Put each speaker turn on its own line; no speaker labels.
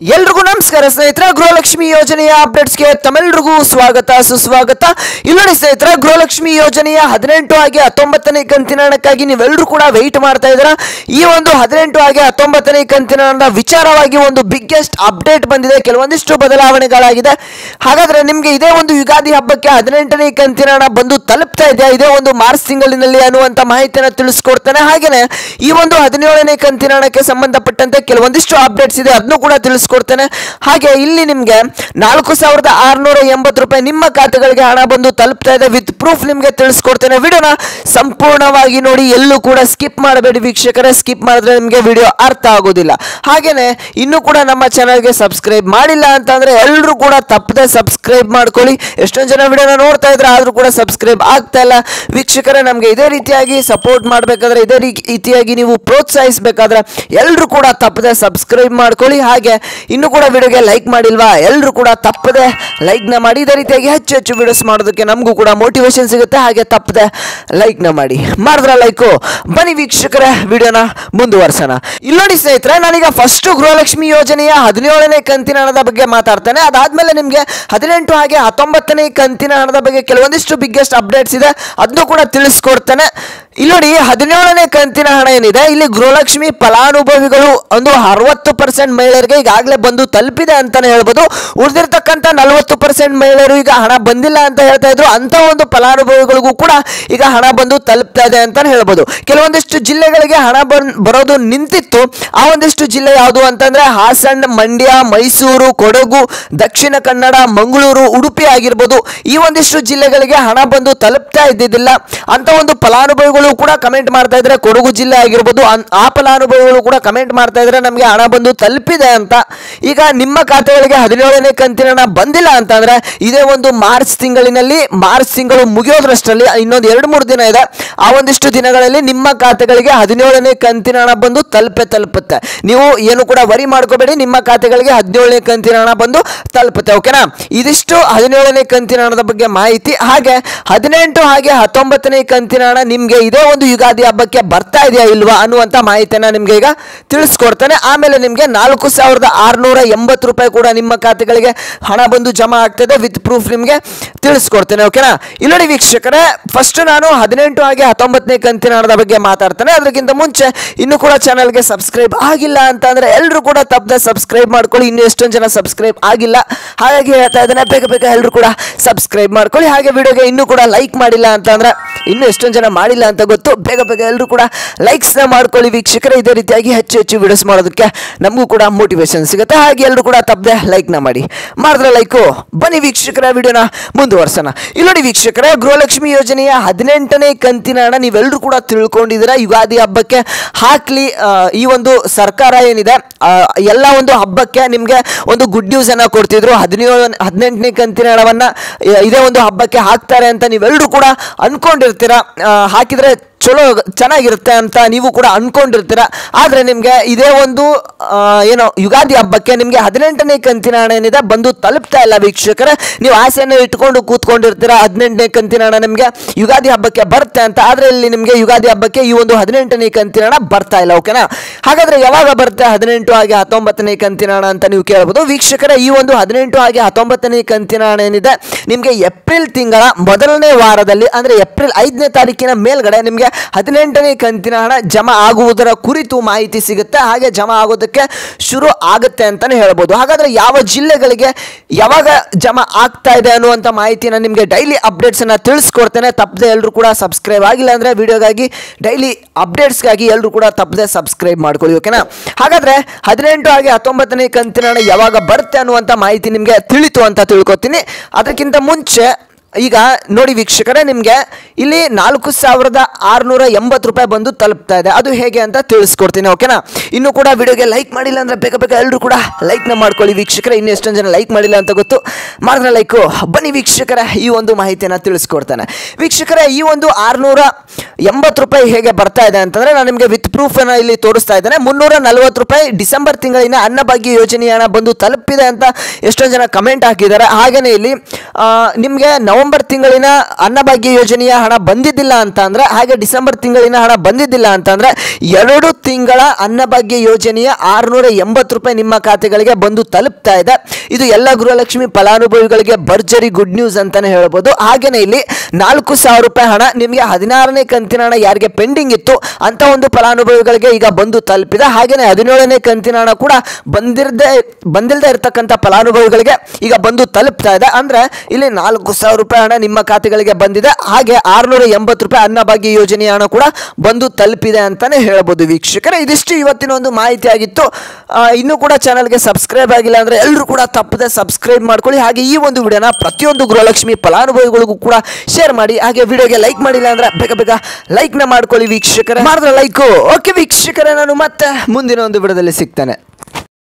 ಎಲ್ರಿಗೂ ನಮಸ್ಕಾರ ಸ್ನೇಹಿತರೆ, ಗೃಹಲಕ್ಷ್ಮಿ ಯೋಜನೆಯ ಅಪ್ಡೇಟ್ಸ್ಗೆ ತಮ್ಮೆಲ್ಲರಿಗೂ ಸ್ವಾಗತ ಸುಸ್ವಾಗತ. ಇಲ್ಲಿ ಸ್ನೇಹಿತರೆ, ಗೃಹಲಕ್ಷ್ಮಿ ಯೋಜನೆಯ 18 ಹಾಗೆ 19ನೇ ಕಂತಿನ ಹಣಕ್ಕಾಗಿ ನೀವೆಲ್ಲರೂ ಕೂಡ ವೆಯ್ಟ್ ಮಾಡ್ತಾ ಇದ್ದೀರಾ. ಈ ಒಂದು 18 ಹಾಗೆ 19ನೇ ಕಂತಿನ ಹಣದ ವಿಚಾರವಾಗಿ ಒಂದು ಬಿಗ್ಗೆಸ್ಟ್ ಅಪ್ಡೇಟ್ ಬಂದಿದೆ. ಕೆಲವೊಂದಿಷ್ಟು ಬದಲಾವಣೆಗಳಾಗಿದೆ. ಹಾಗಾದ್ರೆ ನಿಮಗೆ ಇದೇ ಒಂದು ಯುಗಾದಿ ಹಬ್ಬಕ್ಕೆ 18ನೇ ಕಂತಿನ ಹಣ ಬಂದು ತಲುಪ್ತಾ ಇದೆ ಇದೇ ಒಂದು ಮಾರ್ಚ್ ತಿಂಗಳಿನಲ್ಲಿ ಅನ್ನುವಂತ ಮಾಹಿತಿಯನ್ನು ತಿಳಿಸ್ಕೊಡ್ತಾನೆ. ಹಾಗೇನೆ ಈ ಒಂದು 17ನೇ ಕಂತಿನ ಹಣಕ್ಕೆ ಸಂಬಂಧಪಟ್ಟಂತೆ ಕೆಲವೊಂದಿಷ್ಟು ಅಪ್ಡೇಟ್ಸ್ ಇದೆ, ಅದನ್ನು ಕೂಡ ತಿಳಿಸ್ಕೊಡ್ತೇನೆ. ಹಾಗೆ ಇಲ್ಲಿ ನಿಮಗೆ 4680 ರೂಪಾಯಿ ನಿಮ್ಮ ಖಾತೆಗಳಿಗೆ ಹಣ ಬಂದು ತಲುಪ್ತಾ ಇದೆ. ವಿತ್ ಪ್ರೂಫ್ ನಿಮಗೆ ತಿಳಿಸ್ಕೊಡ್ತೇನೆ. ವಿಡಿಯೋನ ಸಂಪೂರ್ಣವಾಗಿ ನೋಡಿ, ಎಲ್ಲೂ ಕೂಡ ಸ್ಕಿಪ್ ಮಾಡಬೇಡಿ ವೀಕ್ಷಕರೇ. ಸ್ಕಿಪ್ ಮಾಡಿದ್ರೆ ನಿಮಗೆ ವಿಡಿಯೋ ಅರ್ಥ ಆಗೋದಿಲ್ಲ. ಹಾಗೇನೆ ಇನ್ನೂ ಕೂಡ ನಮ್ಮ ಚಾನಲ್ಗೆ ಸಬ್ಸ್ಕ್ರೈಬ್ ಮಾಡಿಲ್ಲ ಅಂತಂದ್ರೆ ಎಲ್ಲರೂ ಕೂಡ ತಪ್ಪದೆ ಸಬ್ಸ್ಕ್ರೈಬ್ ಮಾಡ್ಕೊಳ್ಳಿ. ಎಷ್ಟೊಂದು ಜನ ವಿಡಿಯೋನ ನೋಡ್ತಾ ಇದ್ರೆ ಆದ್ರೂ ಕೂಡ ಸಬ್ಸ್ಕ್ರೈಬ್ ಆಗ್ತಾ ಇಲ್ಲ ವೀಕ್ಷಕರೇ. ನಮಗೆ ಇದೇ ರೀತಿಯಾಗಿ ಸಪೋರ್ಟ್ ಮಾಡಬೇಕಾದ್ರೆ, ಇದೇ ರೀತಿಯಾಗಿ ನೀವು ಪ್ರೋತ್ಸಾಹಿಸಬೇಕಾದ್ರೆ ಎಲ್ಲರೂ ಕೂಡ ತಪ್ಪದೆ ಸಬ್ಸ್ಕ್ರೈಬ್ ಮಾಡ್ಕೊಳ್ಳಿ. ಹಾಗೆ ಇನ್ನು ಕೂಡ ವಿಡಿಯೋಗೆ ಲೈಕ್ ಮಾಡಿಲ್ವಾ, ಎಲ್ಲರೂ ಕೂಡ ತಪ್ಪದೆ ಲೈಕ್ನ ಮಾಡಿ. ಇದೇ ರೀತಿಯಾಗಿ ಹೆಚ್ಚು ಹೆಚ್ಚು ವಿಡಿಯೋಸ್ ಮಾಡೋದಕ್ಕೆ ನಮಗೂ ಕೂಡ ಮೋಟಿವೇಶನ್ ಸಿಗುತ್ತೆ. ಹಾಗೆ ತಪ್ಪದೆ ಲೈಕ್ನ ಮಾಡಿ. ಮಾಡಿದ್ರ ಲೈಕು. ಬನ್ನಿ ವೀಕ್ಷಕರೇ, ವಿಡಿಯೋನ ಮುಂದುವರ್ಸೋಣ. ಇಲ್ಲಿ ನೋಡಿ ಸ್ನೇಹಿತರೆ, ನಾನೀಗ ಫಸ್ಟ್ ಗೃಹಲಕ್ಷ್ಮಿ ಯೋಜನೆಯ 17ನೇ ಕಂತಿನ ಹಣದ ಬಗ್ಗೆ ಮಾತಾಡ್ತೇನೆ. ಅದಾದ್ಮೇಲೆ ನಿಮಗೆ 18 ಹಾಗೆ 19ನೇ ಕಂತಿನ ಹಣದ ಬಗ್ಗೆ ಕೆಲವೊಂದಿಷ್ಟು ಬಿಗ್ಗೆಸ್ಟ್ ಅಪ್ಡೇಟ್ಸ್ ಇದೆ, ಅದನ್ನು ಕೂಡ ತಿಳಿಸ್ಕೊಡ್ತೇನೆ. ಇಲ್ಲಿ ನೋಡಿ, 17ನೇ ಕಂತಿನ ಹಣ ಏನಿದೆ, ಇಲ್ಲಿ ಗೃಹಲಕ್ಷ್ಮಿ ಫಲಾನುಭವಿಗಳು ಒಂದು 60% ಮಹಿಳೆಯರಿಗೆ ಈಗಾಗಲೇ ಬಂದು ತಲುಪಿದೆ ಅಂತಾನೆ ಹೇಳ್ಬೋದು. ಉಳಿದಿರ್ತಕ್ಕಂಥ 40% ಮಹಿಳೆಯರು ಈಗ ಹಣ ಬಂದಿಲ್ಲ ಅಂತ ಹೇಳ್ತಾ ಇದ್ರು. ಅಂತ ಒಂದು ಫಲಾನುಭವಿಗಳಿಗೂ ಕೂಡ ಈಗ ಹಣ ಬಂದು ತಲುಪ್ತಾ ಇದೆ ಅಂತಾನೆ ಹೇಳ್ಬೋದು. ಕೆಲವೊಂದಿಷ್ಟು ಜಿಲ್ಲೆಗಳಿಗೆ ಹಣ ಬರೋದು ನಿಂತಿತ್ತು. ಆ ಒಂದಿಷ್ಟು ಜಿಲ್ಲೆ ಯಾವುದು ಅಂತಂದ್ರೆ ಹಾಸನ, ಮಂಡ್ಯ, ಮೈಸೂರು, ಕೊಡಗು, ದಕ್ಷಿಣ ಕನ್ನಡ, ಮಂಗಳೂರು, ಉಡುಪಿ ಆಗಿರ್ಬೋದು. ಈ ಒಂದಿಷ್ಟು ಜಿಲ್ಲೆಗಳಿಗೆ ಹಣ ಬಂದು ತಲುಪ್ತಾ ಇದ್ದಿದ್ದಿಲ್ಲ. ಅಂತ ಒಂದು ಫಲಾನುಭವಿಗಳು ಕೂಡ ಕಮೆಂಟ್ ಮಾಡ್ತಾ ಇದ್ರೆ, ಕೊಡಗು ಜಿಲ್ಲೆ ಆಗಿರ್ಬೋದು, ಆ ಫಲಾನುಭವಿಗಳು ಕೂಡ ಕಮೆಂಟ್ ಮಾಡ್ತಾ ಇದ್ರೆ ನಮಗೆ ಹಣ ಬಂದು ತಲುಪಿದೆ ಅಂತ. ಈಗ ನಿಮ್ಮ ಖಾತೆಗಳಿಗೆ 17ನೇ ಕಂತಿನ ಹಣ ಬಂದಿಲ್ಲ ಅಂತಂದ್ರೆ ಇದೇ ಒಂದು ಮಾರ್ಚ್ ತಿಂಗಳು ಮುಗಿಯೋದ್ರಷ್ಟರಲ್ಲಿ ಇನ್ನೊಂದು 2-3 ದಿನ ಇದೆ. ಆ ಒಂದಿಷ್ಟು ದಿನಗಳಲ್ಲಿ ನಿಮ್ಮ ಖಾತೆಗಳಿಗೆ 17ನೇ ಕಂತಿನ ಹಣ ಬಂದು ತಲುಪುತ್ತೆ. ನೀವು ಏನು ಕೂಡ ವರಿ ಮಾಡ್ಕೋಬೇಡಿ, ನಿಮ್ಮ ಖಾತೆಗಳಿಗೆ 17ನೇ ಕಂತಿನ ಹಣ ಬಂದು ತಲುಪುತ್ತೆ. ಓಕೆನಾ? ಇದಿಷ್ಟು 17ನೇ ಕಂತಿನ ಹಣದ ಬಗ್ಗೆ ಮಾಹಿತಿ. ಹಾಗೆ 18 ಹಾಗೆ 19ನೇ ಕಂತಿನ ಹಣ ನಿಮ್ಗೆ ಇದೇ ಒಂದು ಯುಗಾದಿ ಹಬ್ಬಕ್ಕೆ ಬರ್ತಾ ಇದೆಯಾ ಇಲ್ವಾ ಅನ್ನುವಂತ ಮಾಹಿತಿಯನ್ನ ನಿಮ್ಗೆ ಈಗ ತಿಳಿಸ್ಕೊಡ್ತಾನೆ. ಆಮೇಲೆ ನಿಮ್ಗೆ 4680 ರೂಪಾಯಿ ಕೂಡ ನಿಮ್ಮ ಖಾತೆಗಳಿಗೆ ಹಣ ಬಂದು ಜಮಾ ಆಗ್ತದೆ. ವಿತ್ ಪ್ರೂಫ್ ನಿಮ್ಗೆ ತಿಳಿಸ್ಕೊಡ್ತೇನೆ. ಓಕೆನಾ? ಇಲ್ಲಿ ನೋಡಿ ವೀಕ್ಷಕರೇ, ಫಸ್ಟ್ ನಾನು 18 ಹಾಗೆ 19ನೇ ಕಂತಿನ ಹಣದ ಬಗ್ಗೆ ಮಾತಾಡ್ತೇನೆ. ಅದಕ್ಕಿಂತ ಮುಂಚೆ ಇನ್ನು ಕೂಡ ಚಾನಲ್ಗೆ ಸಬ್ಸ್ಕ್ರೈಬ್ ಆಗಿಲ್ಲ ಅಂತ ಅಂದ್ರೆ ಎಲ್ಲರೂ ಕೂಡ ತಪ್ಪದೆ ಸಬ್ಸ್ಕ್ರೈಬ್ ಮಾಡ್ಕೊಳ್ಳಿ. ಇನ್ನು ಎಷ್ಟೊಂದು ಜನ ಸಬ್ಸ್ಕ್ರೈಬ್ ಆಗಿಲ್ಲ, ಹಾಗಾಗಿ ಹೇಳ್ತಾ ಇದ್ದೇನೆ, ಬೇಗ ಎಲ್ಲರೂ ಕೂಡ ಸಬ್ಸ್ಕ್ರೈಬ್ ಮಾಡ್ಕೊಳ್ಳಿ. ಹಾಗೆ ವಿಡಿಯೋಗೆ ಇನ್ನೂ ಕೂಡ ಲೈಕ್ ಮಾಡಿಲ್ಲ ಅಂತ ಅಂದ್ರೆ, ಇನ್ನು ಎಷ್ಟೊಂದು ಜನ ಮಾಡಿಲ್ಲ ಅಂತ ಗೊತ್ತು, ಬೇಗ ಎಲ್ಲರೂ ಕೂಡ ಲೈಕ್ಸ್ನ ಮಾಡ್ಕೊಳ್ಳಿ ವೀಕ್ಷಕರೇ. ಇದೇ ರೀತಿಯಾಗಿ ಹೆಚ್ಚು ವಿಡಿಯೋಸ್ ಮಾಡೋದಕ್ಕೆ ನಮಗೂ ಕೂಡ ಮೋಟಿವೇಶನ್ ಸಿಗುತ್ತೆ. ಹಾಗೆ ಎಲ್ಲರೂ ಕೂಡ ತಪ್ಪದೆ ಲೈಕ್ನ ಮಾಡಿದ್ರೆ ಲೈಕು. ಬನ್ನಿ ವೀಕ್ಷಕರ, ವಿಡಿಯೋನ ಮುಂದುವರ್ಸೋಣ. ಇಲ್ಲಿ ನೋಡಿ ವೀಕ್ಷಕರೇ, ಗೃಹಲಕ್ಷ್ಮಿ ಯೋಜನೆಯ 18ನೇ ಕಂತಿನ ಹಣ ನೀವೆಲ್ಲರೂ ಕೂಡ ತಿಳ್ಕೊಂಡಿದ್ದೀರಾ. ಯುಗಾದಿ ಹಬ್ಬಕ್ಕೆ ಹಾಕ್ಲಿ ಈ ಒಂದು ಸರ್ಕಾರ ಏನಿದೆ, ಎಲ್ಲ ಒಂದು ಹಬ್ಬಕ್ಕೆ ನಿಮ್ಗೆ ಒಂದು ಗುಡ್ ನ್ಯೂಸ್ ಅನ್ನ ಕೊಡ್ತಿದ್ರು. 18ನೇ ಕಂತಿನ ಹಣವನ್ನ ಇದೇ ಒಂದು ಹಬ್ಬಕ್ಕೆ ಹಾಕ್ತಾರೆ ಅಂತ ನೀವೆಲ್ಲರೂ ಕೂಡ ಅನ್ಕೊಂಡಿರ್ತೀರಾ. ಹಾಕಿದ್ರೆ ಚೆನ್ನಾಗಿರುತ್ತೆ ಅಂತ ನೀವು ಕೂಡ ಅನ್ಕೊಂಡಿರ್ತೀರ. ಆದರೆ ನಿಮಗೆ ಇದೇ ಒಂದು ಏನೋ ಯುಗಾದಿ ಹಬ್ಬಕ್ಕೆ ನಿಮಗೆ 18ನೇ ಕಂತಿನ ಹಣ ಏನಿದೆ ಬಂದು ತಲುಪ್ತಾ ಇಲ್ಲ ವೀಕ್ಷಕರೇ. ನೀವು ಆಸೆಯನ್ನು ಇಟ್ಕೊಂಡು ಕೂತ್ಕೊಂಡಿರ್ತೀರ 18ನೇ ಕಂತಿನ ಹಣ ನಿಮಗೆ ಯುಗಾದಿ ಹಬ್ಬಕ್ಕೆ ಬರುತ್ತೆ ಅಂತ. ಆದರೆ ಇಲ್ಲಿ ನಿಮಗೆ ಯುಗಾದಿ ಹಬ್ಬಕ್ಕೆ ಈ ಒಂದು 18ನೇ ಕಂತಿನ ಹಣ ಬರ್ತಾ ಇಲ್ಲ. ಓಕೆನಾ? ಹಾಗಾದ್ರೆ ಯಾವಾಗ ಬರುತ್ತೆ 18 ಹಾಗೆ 19ನೇ ಕಂತಿನ ಹಣ ಅಂತ ನೀವು ಕೇಳಬಹುದು ವೀಕ್ಷಕರೇ. ಈ ಒಂದು 18 ಹಾಗೆ 19ನೇ ಕಂತಿನ ಹಣ ಏನಿದೆ ನಿಮಗೆ ಏಪ್ರಿಲ್ ತಿಂಗಳ ಮೊದಲನೇ ವಾರದಲ್ಲಿ, ಅಂದ್ರೆ ಏಪ್ರಿಲ್ 5ನೇ ತಾರೀಕಿನ ಮೇಲ್ಗಡೆ ನಿಮಗೆ 18ನೇ ಕಂತಿನ ಹಣ ಜಮಾ ಆಗುವುದರ ಕುರಿತು ಮಾಹಿತಿ ಸಿಗುತ್ತೆ. ಹಾಗೆ ಜಮಾ ಆಗೋದಕ್ಕೆ ಶುರು ಆಗುತ್ತೆ ಅಂತಾನೆ ಹೇಳ್ಬೋದು. ಹಾಗಾದ್ರೆ ಯಾವ ಜಿಲ್ಲೆಗಳಿಗೆ ಯಾವಾಗ ಜಮಾ ಆಗ್ತಾ ಇದೆ ಅನ್ನುವಂಥ ಮಾಹಿತಿನ ನಿಮಗೆ ಡೈಲಿ ಅಪ್ಡೇಟ್ಸ್ ಅನ್ನ ತಿಳಿಸ್ಕೊಡ್ತೇನೆ. ತಪ್ಪದೆ ಎಲ್ಲರೂ ಕೂಡ ಸಬ್ಸ್ಕ್ರೈಬ್ ಆಗಿಲ್ಲ ಅಂದ್ರೆ ವಿಡಿಯೋಗಾಗಿ ಡೈಲಿ ಅಪ್ಡೇಟ್ಸ್ಗಾಗಿ ಎಲ್ಲರೂ ಕೂಡ ತಪ್ಪದೆ ಸಬ್ಸ್ಕ್ರೈಬ್ ಮಾಡ್ಕೊಳ್ಳಿ. ಓಕೆನಾ? ಹಾಗಾದ್ರೆ 18 ಹಾಗೆ 19ನೇ ಕಂತಿನ ಹಣ ಯಾವಾಗ ಬರುತ್ತೆ ಅನ್ನುವಂಥ ಮಾಹಿತಿ ನಿಮಗೆ ತಿಳಿತು ಅಂತ ತಿಳ್ಕೊತೀನಿ. ಅದಕ್ಕಿಂತ ಮುಂಚೆ ಈಗ ನೋಡಿ ವೀಕ್ಷಕರೇ, ನಿಮಗೆ ಇಲ್ಲಿ 4680 ರೂಪಾಯಿ ಬಂದು ತಲುಪ್ತಾ ಇದೆ. ಅದು ಹೇಗೆ ಅಂತ ತಿಳಿಸ್ಕೊಡ್ತೀನಿ. ಓಕೆನಾ? ಇನ್ನು ಕೂಡ ವಿಡಿಯೋಗೆ ಲೈಕ್ ಮಾಡಿಲ್ಲ ಅಂದ್ರೆ ಬೇಗ ಎಲ್ಲರೂ ಕೂಡ ಲೈಕ್ನ ಮಾಡ್ಕೊಳ್ಳಿ ವೀಕ್ಷಕರೇ. ಇನ್ನು ಎಷ್ಟೊಂದು ಜನ ಲೈಕ್ ಮಾಡಿಲ್ಲ ಅಂತ ಗೊತ್ತು, ಮಾಡಿದ್ರೆ ಲೈಕು. ಬನ್ನಿ ವೀಕ್ಷಕರೇ, ಈ ಒಂದು ಮಾಹಿತಿಯನ್ನು ತಿಳಿಸ್ಕೊಡ್ತಾನೆ. ವೀಕ್ಷಕರೇ, ಈ ಒಂದು 680 ರೂಪಾಯಿ ಹೇಗೆ ಬರ್ತಾ ಇದೆ ಅಂತಂದ್ರೆ, ನಾನು ನಿಮಗೆ ವಿತ್ ಪ್ರೂಫ್ ಅನ್ನ ಇಲ್ಲಿ ತೋರಿಸ್ತಾ ಇದ್ದೇನೆ. 340 ರೂಪಾಯಿ ಡಿಸೆಂಬರ್ ತಿಂಗಳಿನ ಅನ್ನಭಾಗ್ಯ ಯೋಜನೆಯ ಹಣ ಬಂದು ತಲುಪಿದೆ ಅಂತ ಎಷ್ಟೊಂದು ಜನ ಕಮೆಂಟ್ ಹಾಕಿದ್ದಾರೆ. ಹಾಗೇನೆ ಇಲ್ಲಿ ನಿಮಗೆ ನವೆಂಬರ್ ತಿಂಗಳಿನ ಅನ್ನಭಾಗ್ಯ ಯೋಜನೆಯ ಹಣ ಬಂದಿದ್ದಿಲ್ಲ ಅಂತ ಅಂದ್ರೆ, ಹಾಗೆ ಡಿಸೆಂಬರ್ ತಿಂಗಳಿನ ಹಣ ಬಂದಿದ್ದಿಲ್ಲ ಅಂತಂದ್ರೆ 2 ತಿಂಗಳ ಅನ್ನಭಾಗ್ಯ ಯೋಜನೆಯ 680 ರೂಪಾಯಿ ನಿಮ್ಮ ಖಾತೆಗಳಿಗೆ ಬಂದು ತಲುಪ್ತಾ ಇದೆ. ಇದು ಎಲ್ಲ ಗೃಹಲಕ್ಷ್ಮಿ ಫಲಾನುಭವಿಗಳಿಗೆ ಭರ್ಜರಿ ಗುಡ್ ನ್ಯೂಸ್ ಅಂತಾನೆ ಹೇಳ್ಬೋದು. ಹಾಗೇನೆ ಇಲ್ಲಿ 4,000 ರೂಪಾಯಿ ಹಣ ನಿಮಗೆ 16ನೇ ಕಂತಿನ ಹಣ ಯಾರಿಗೆ ಪೆಂಡಿಂಗ್ ಇತ್ತು ಅಂತ ಒಂದು ಫಲಾನುಭವಿಗಳಿಗೆ ಈಗ ಬಂದು ತಲುಪಿದೆ. ಹಾಗೇನೆ 17ನೇ ಕಂತಿನ ಹಣ ಕೂಡ ಬಂದಿಲ್ಲದೆ ಇರತಕ್ಕಂಥ ಫಲಾನುಭವಿಗಳಿಗೆ ಈಗ ಬಂದು ತಲುಪ್ತಾ ಇದೆ. ಅಂದ್ರೆ ಇಲ್ಲಿ 4,000 ರೂಪಾಯಿ ಹಣ ನಿಮ್ಮ ಖಾತೆಗಳಿಗೆ ಬಂದಿದೆ. ಹಾಗೆ 680 ರೂಪಾಯಿ ಅನ್ನಭಾಗ್ಯ ಯೋಜನೆಯ ಹಣ ಕೂಡ ಬಂದು ತಲುಪಿದೆ ಅಂತಾನೆ ಹೇಳ್ಬೋದು ವೀಕ್ಷಕರೇ. ಇದಿಷ್ಟು ಇವತ್ತಿನ ಒಂದು ಮಾಹಿತಿ ಆಗಿತ್ತು. ಇನ್ನೂ ಕೂಡ ಚಾನಲ್ಗೆ ಸಬ್ಸ್ಕ್ರೈಬ್ ಆಗಿಲ್ಲ ಅಂದ್ರೆ ಎಲ್ಲರೂ ಕೂಡ ತಪ್ಪದೆ ಸಬ್ಸ್ಕ್ರೈಬ್ ಮಾಡ್ಕೊಳ್ಳಿ. ಹಾಗೆ ಈ ಒಂದು ವಿಡಿಯೋನ ಪ್ರತಿಯೊಂದು ಗೃಹಲಕ್ಷ್ಮಿ ಫಲಾನುಭವಿಗಳಿಗೂ ಕೂಡ ಶೇರ್ ಮಾಡಿ. ಹಾಗೆ ವಿಡಿಯೋಗೆ ಲೈಕ್ ಮಾಡಿಲ್ಲ ಅಂದ್ರೆ ಬೇಗ ಲೈಕ್ ನ ಮಾಡ್ಕೊಳ್ಳಿ ವೀಕ್ಷಕರೇ. ಮಾಡಿದ್ರೆ ಲೈಕ್. ಓಕೆ ವೀಕ್ಷಕರೇ, ನಾನು ಮತ್ತೆ ಮುಂದಿನ ಒಂದು ವಿಡಿಯೋದಲ್ಲಿ ಸಿಗ್ತೇನೆ.